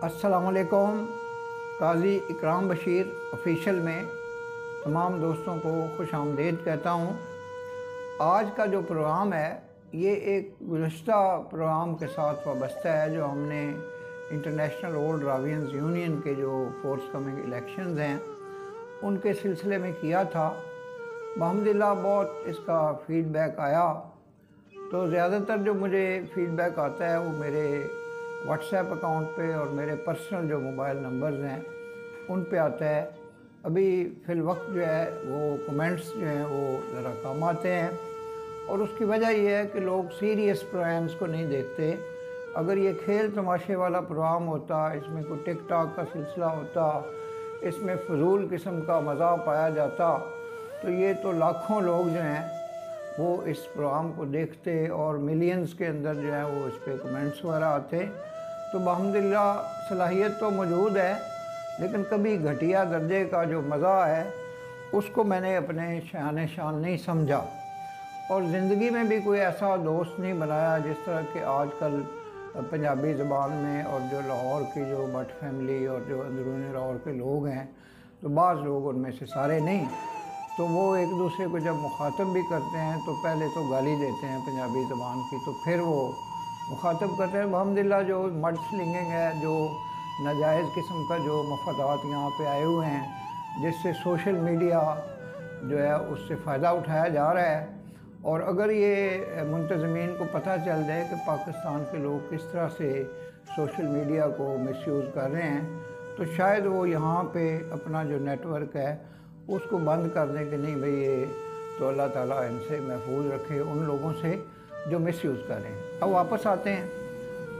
अस्सलामुअलैकुम। काज़ी इकराम बशीर ऑफिशियल में तमाम दोस्तों को खुश आमदीद कहता हूँ। आज का जो प्रोग्राम है ये एक गुज़श्ता प्रोग्राम के साथ वाबस्ता है जो हमने इंटरनेशनल ओल्ड रावियंस यूनियन के जो फोर्थकमिंग इलेक्शंस हैं उनके सिलसिले में किया था। अल्हम्दुलिल्लाह बहुत इसका फ़ीडबैक आया। तो ज़्यादातर जो मुझे फ़ीडबैक आता है वो मेरे व्हाट्सएप अकाउंट पे और मेरे पर्सनल जो मोबाइल नंबर्स हैं उन पे आता है। अभी फ़िल वक्त जो है वो कमेंट्स जो हैं वो ज़रा कम आते हैं और उसकी वजह यह है कि लोग सीरियस प्रोग्राम्स को नहीं देखते। अगर ये खेल तमाशे वाला प्रोग्राम होता, इसमें कोई टिक टाक का सिलसिला होता, इसमें फजूल किस्म का मज़ा पाया जाता तो ये तो लाखों लोग जो हैं वो इस प्रोग्राम को देखते और मिलियंस के अंदर जो है वो इस पर कमेंट्स वगैरह आते। तो अल्हम्दुलिल्लाह सलाहियत तो मौजूद है, लेकिन कभी घटिया दर्जे का जो मज़ा है उसको मैंने अपने शान शान नहीं समझा और ज़िंदगी में भी कोई ऐसा दोस्त नहीं बनाया जिस तरह के आजकल पंजाबी ज़बान में और जो लाहौर की जो भट्ट फैमिली और जो अंदरूनी लाहौर के लोग हैं तो बाज़ लोग उनमें से सारे नहीं, तो वो एक दूसरे को जब मुखातब भी करते हैं तो पहले तो गाली देते हैं पंजाबी ज़बान की, तो फिर वो मुखातब करते हैं। अल्हम्दुलिल्लाह जो मड स्लिंगिंग है, जो नाजायज़ किस्म का जो मफादात यहाँ पे आए हुए हैं जिससे सोशल मीडिया जो है उससे फ़ायदा उठाया जा रहा है, और अगर ये मुंतज़मीन को पता चल जाए कि पाकिस्तान के लोग किस तरह से सोशल मीडिया को मिसयूज़ कर रहे हैं तो शायद वो यहाँ पे अपना जो नेटवर्क है उसको बंद कर दें कि नहीं भाई ये तो अल्लाह ताला इनसे महफूज रखे उन लोगों से जो मिसयूज़ कर रहे हैं। अब वापस आते हैं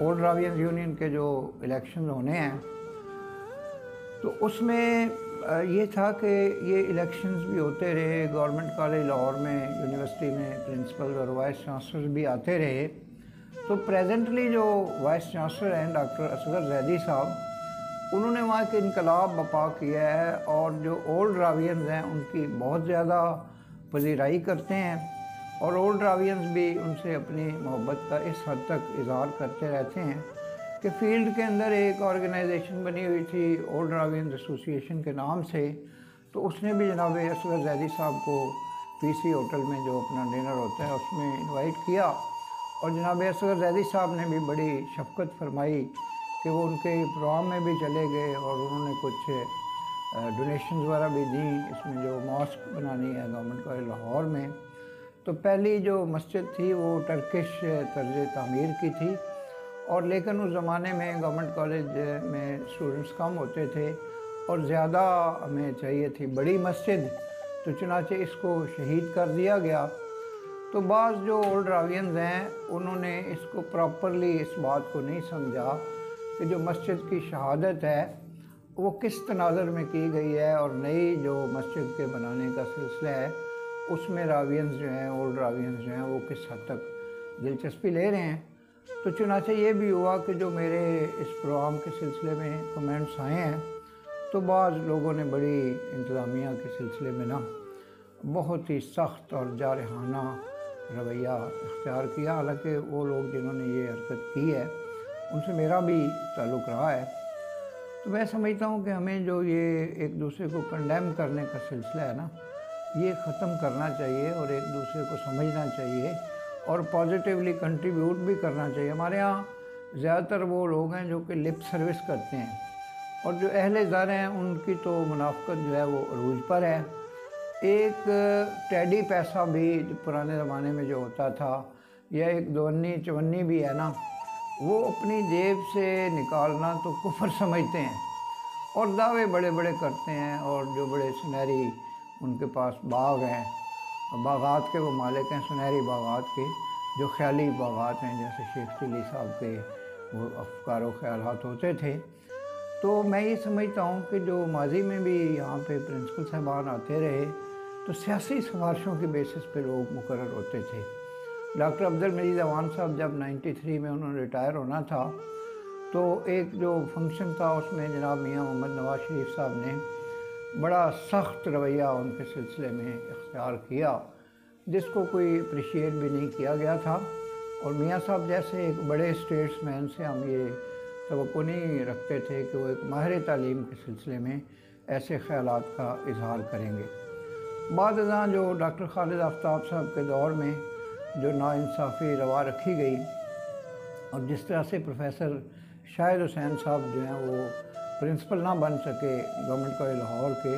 ओल्ड रावियंस यूनियन के जो इलेक्शन होने हैं तो उसमें ये था कि ये इलेक्शंस भी होते रहे, गवर्नमेंट कॉलेज लाहौर में यूनिवर्सिटी में प्रिंसिपल और वाइस चांसलर भी आते रहे। तो प्रेजेंटली जो वाइस चांसलर हैं डॉक्टर असगर जैदी साहब, उन्होंने वहाँ के इनकलाब बपा किया है और जो ओल्ड रावियंस हैं उनकी बहुत ज़्यादा पजीराई करते हैं और ओल्ड रावियंस भी उनसे अपनी मोहब्बत का इस हद तक इज़हार करते रहते हैं कि फ़ील्ड के अंदर एक ऑर्गेनाइजेशन बनी हुई थी ओल्ड रावियंस एसोसिएशन के नाम से, तो उसने भी जनाब असगर जैदी साहब को पीसी होटल में जो अपना डिनर होता है उसमें इनवाइट किया और जनाब असगर जैदी साहब ने भी बड़ी शफ़क़त फरमाई कि वो उनके प्रोग्राम में भी चले गए और उन्होंने कुछ डोनेशन वगैरह भी दी। इसमें जो मॉस्क बनानी है गवर्नमेंट कॉलेज लाहौर में, तो पहली जो मस्जिद थी वो टर्किश तर्ज तामीर की थी और लेकिन उस ज़माने में गवर्नमेंट कॉलेज में स्टूडेंट्स कम होते थे और ज़्यादा हमें चाहिए थी बड़ी मस्जिद, तो चुनाचे इसको शहीद कर दिया गया। तो बाज़ जो ओल्ड रावियंस हैं उन्होंने इसको प्रॉपरली इस बात को नहीं समझा कि जो मस्जिद की शहादत है वो किस तनाज़र में की गई है और नई जो मस्जिद के बनाने का सिलसिला है उसमें रावियंस जो हैं ओल्ड रावियंस जो हैं वो किस हद तक दिलचस्पी ले रहे हैं। तो चुनाचे ये भी हुआ कि जो मेरे इस प्रोग्राम के सिलसिले में कमेंट्स आए हैं तो बाज़ लोगों ने बड़ी इंतज़ामिया के सिलसिले में ना बहुत ही सख्त और जारहाना रवैया इख्तियार किया। हालांकि वो लोग जिन्होंने ये हरकत की है उनसे मेरा भी ताल्लुक़ रहा है। तो मैं समझता हूँ कि हमें जो ये एक दूसरे को कंडेम करने का सिलसिला है ना ये ख़त्म करना चाहिए और एक दूसरे को समझना चाहिए और पॉजिटिवली कंट्रीब्यूट भी करना चाहिए। हमारे यहाँ ज़्यादातर वो लोग हैं जो कि लिप सर्विस करते हैं और जो अहले ज़र हैं उनकी तो मुनाफ़क़त जो है वो अरूज पर है। एक टेडी पैसा भी पुराने ज़माने में जो होता था या एक दोन्नी चवन्नी भी है ना, वो अपनी जेब से निकालना तो कुफ्र समझते हैं और दावे बड़े बड़े करते हैं और जो बड़े सुनहरी उनके पास बाग हैं, बागात के वो मालिक हैं, सुनहरी बागात के जो ख्याली बागात हैं जैसे शेख चिली साहब के वो अफकार व ख्यालात होते थे। तो मैं ये समझता हूँ कि जो माजी में भी यहाँ पे प्रिंसिपल साहबान आते रहे तो सियासी सिफारिशों की बेसिस पे लोग मुकर्रर होते थे। डॉक्टर अब्दुल मजीद अवान साहब जब 93 में उन्होंने रिटायर होना था तो एक जो फंक्शन था उसमें जनाब मियाँ मोहम्मद नवाज शरीफ साहब ने बड़ा सख्त रवैया उनके सिलसिले में इख्तियार किया जिसको कोई अप्रिशिएट भी नहीं किया गया था। और मियाँ साहब जैसे एक बड़े स्टेट्समैन से हम ये तवक्को नहीं रखते थे कि वो एक माहिर तालीम के सिलसिले में ऐसे ख़यालात का इजहार करेंगे। बाद अज़ां जो डॉक्टर खालिद आफ्ताब साहब के दौर में जो नाइंसाफ़ी रवा रखी गई और जिस तरह से प्रोफेसर शाहिद हुसैन साहब जो हैं वो प्रिंसिपल ना बन सके गवर्नमेंट कॉलेज लाहौर के,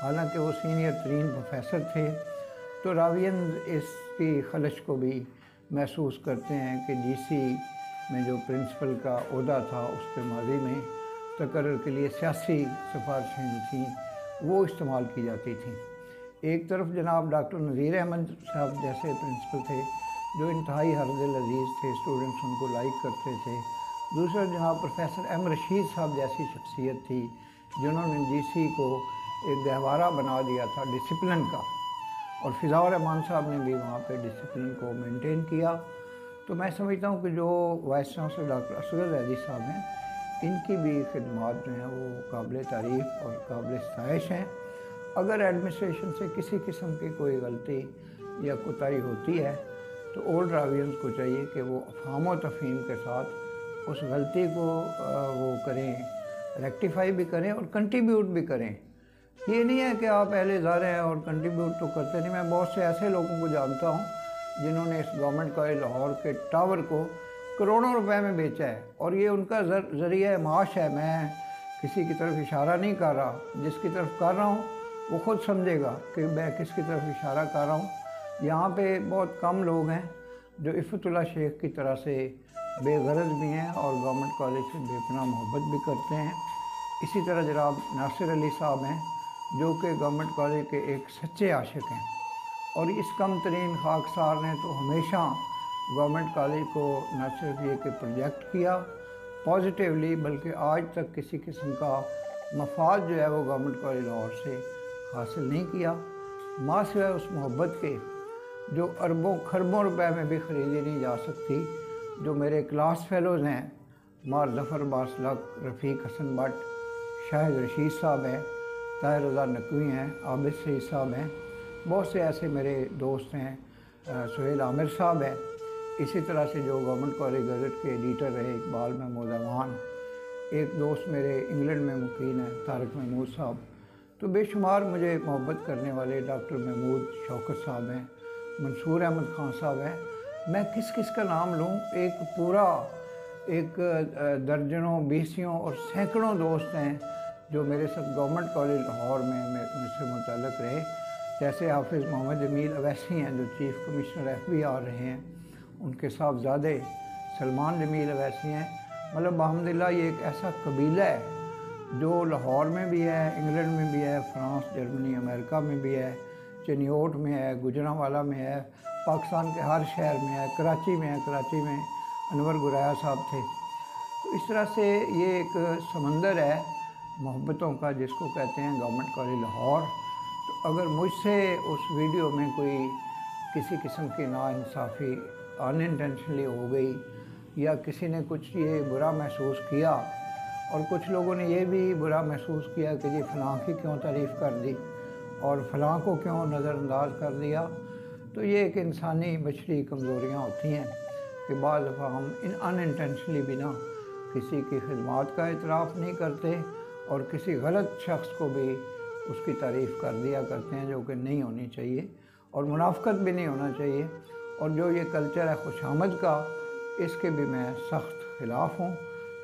हालांकि वो सीनियर तरीन प्रोफेसर थे, तो रावियन इसकी खलश को भी महसूस करते हैं कि जीसी में जो प्रिंसिपल का ओहदा था उस पर माजी में तकर्रुर के लिए सियासी सिफारिशें जो थीं वो इस्तेमाल की जाती थीं। एक तरफ जनाब डॉक्टर नज़ीर अहमद साहब जैसे प्रिंसिपल थे जो इंतहाई हरदिल अजीज़ थे, स्टूडेंट्स उनको लाइक करते थे। दूसरा जनाब प्रोफेसर एम रशीद साहब जैसी शख्सियत थी जिन्होंने जीसी को एक गहवारा बना दिया था डिसिप्लिन का, और फ़िज़ा रहमान साहब ने भी वहाँ पे डिसिप्लिन को मेंटेन किया। तो मैं समझता हूँ कि जो vice chancellor doctor Asghar Zaidi साहब हैं, इनकी भी खिदमात जो हैं वो काबिल तारीफ़ और काबिल सताइश हैं। अगर एडमिनिस्ट्रेशन से किसी किस्म की कोई गलती या कोताही होती है तो ओल्ड रावियंस को चाहिए कि वो अफ़हाम व तफ़हीम के साथ उस गलती को वो करें, रेक्टिफाई भी करें और कंट्रीब्यूट भी करें। ये नहीं है कि आप पहले जा रहे हैं और कंट्रीब्यूट तो करते नहीं। मैं बहुत से ऐसे लोगों को जानता हूँ जिन्होंने इस गवर्नमेंट कॉलेज लाहौर के टावर को करोड़ों रुपए में बेचा है और ये उनका ज़रिया माश है। मैं किसी की तरफ इशारा नहीं कर रहा, जिसकी तरफ कर रहा हूँ वो ख़ुद समझेगा कि मैं किसकी तरफ इशारा कर रहा हूँ। यहाँ पे बहुत कम लोग हैं जो इफ़तुल्लाह शेख की तरह से बेगरज भी हैं और गवर्नमेंट कॉलेज से बेपनाह मोहब्बत भी करते हैं। इसी तरह जनाब नासिर अली साहब हैं जो कि गवर्नमेंट कॉलेज के एक सच्चे आशिक हैं, और इस कम तरीन खाकसार ने तो हमेशा गवर्नमेंट कॉलेज को न सिर्फ ये कि प्रोजेक्ट किया पॉजिटिवली, बल्कि आज तक किसी किस्म का मफाद जो है वो गवर्नमेंट कॉलेज लाहौर से हासिल नहीं किया, माँ सिवाय उस मोहब्बत के जो अरबों खरबों रुपए में भी ख़रीदी नहीं जा सकती। जो मेरे क्लास फेलोज़ हैं, मार ज़फ़र बासलक, रफ़ीक हसन भट्ट, शाहिद रशीद साहब हैं, ताहिर रज़ा नकवी हैं, आबिद सईद साहब हैं, बहुत से ऐसे मेरे दोस्त हैं, सुहेल आमिर साहब हैं। इसी तरह से जो गवर्नमेंट कॉलेज गज़ट के एडिटर रहे इकबाल महमूद अवान, एक दोस्त मेरे इंग्लैंड में मुकीम हैं तारिक महमूद साहब, तो बेशुमार मुझे मोहब्बत करने वाले डॉक्टर महमूद शौकत साहब हैं, मंसूर अहमद खान साहब हैं। मैं किस किस का नाम लूँ, एक पूरा एक दर्जनों बीसियों और सैकड़ों दोस्त हैं जो मेरे साथ गवर्नमेंट कॉलेज लाहौर में मुझसे मुतल्लक़ रहे। जैसे हाफिज़ मोहम्मद जमील अवैसी हैं जो चीफ़ कमिश्नर FBI रहे हैं, उनके साहबजादे सलमान जमील अवैसी हैं। मतलब अल्हम्दुलिल्लाह ये एक ऐसा कबीला है जो लाहौर में भी है, इंग्लैंड में भी है, फ्रांस, जर्मनी, अमेरिका में भी है, चिन्योट में है, गुजरांवाला में है, पाकिस्तान के हर शहर में है, कराची में है। कराची में अनवर गुराया साहब थे। तो इस तरह से ये एक समंदर है मोहब्बतों का जिसको कहते हैं गवर्नमेंट कॉलेज लाहौर। तो अगर मुझसे उस वीडियो में कोई किसी किस्म की नाइंसाफ़ी अनइंटेंशनली हो गई या किसी ने कुछ ये बुरा महसूस किया और कुछ लोगों ने ये भी बुरा महसूस किया कि जी फ़लाँ की क्यों तारीफ़ कर दी और फ़लाँ को क्यों नज़रअंदाज कर दिया, तो ये एक इंसानी बशरी कमज़ोरियाँ होती हैं कि बाज़ दफ़ा हम अनइंटेंशनली भी ना किसी की खिदमत का इतराफ़ नहीं करते और किसी गलत शख्स को भी उसकी तारीफ़ कर दिया करते हैं, जो कि नहीं होनी चाहिए और मुनाफ़कत भी नहीं होना चाहिए। और जो ये कल्चर है खुशामद का, इसके भी मैं सख्त ख़िलाफ़ हूँ।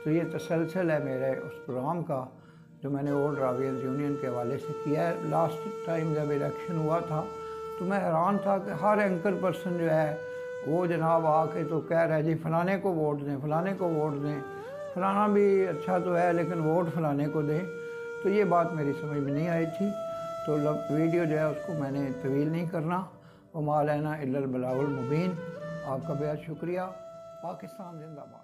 तो ये तसलसल है मेरे उस प्रोग्राम का जो मैंने ओल्ड रावियंस यूनियन के हवाले से किया है। लास्ट टाइम जब इलेक्शन हुआ था तो मैं हैरान था कि हर एंकर पर्सन जो है वो जनाब आके तो कह रहा है जी फ़लाने को वोट दें, फ़लाने को वोट दें, फ़लाना भी अच्छा तो है लेकिन वोट फ़लाने को दें। तो ये बात मेरी समझ में नहीं आई थी, तो वीडियो जो है उसको मैंने तवील नहीं करना। वमा अलैना इल्लल बलागुल मुबीन। आपका बेहद शुक्रिया। पाकिस्तान जिंदाबाद।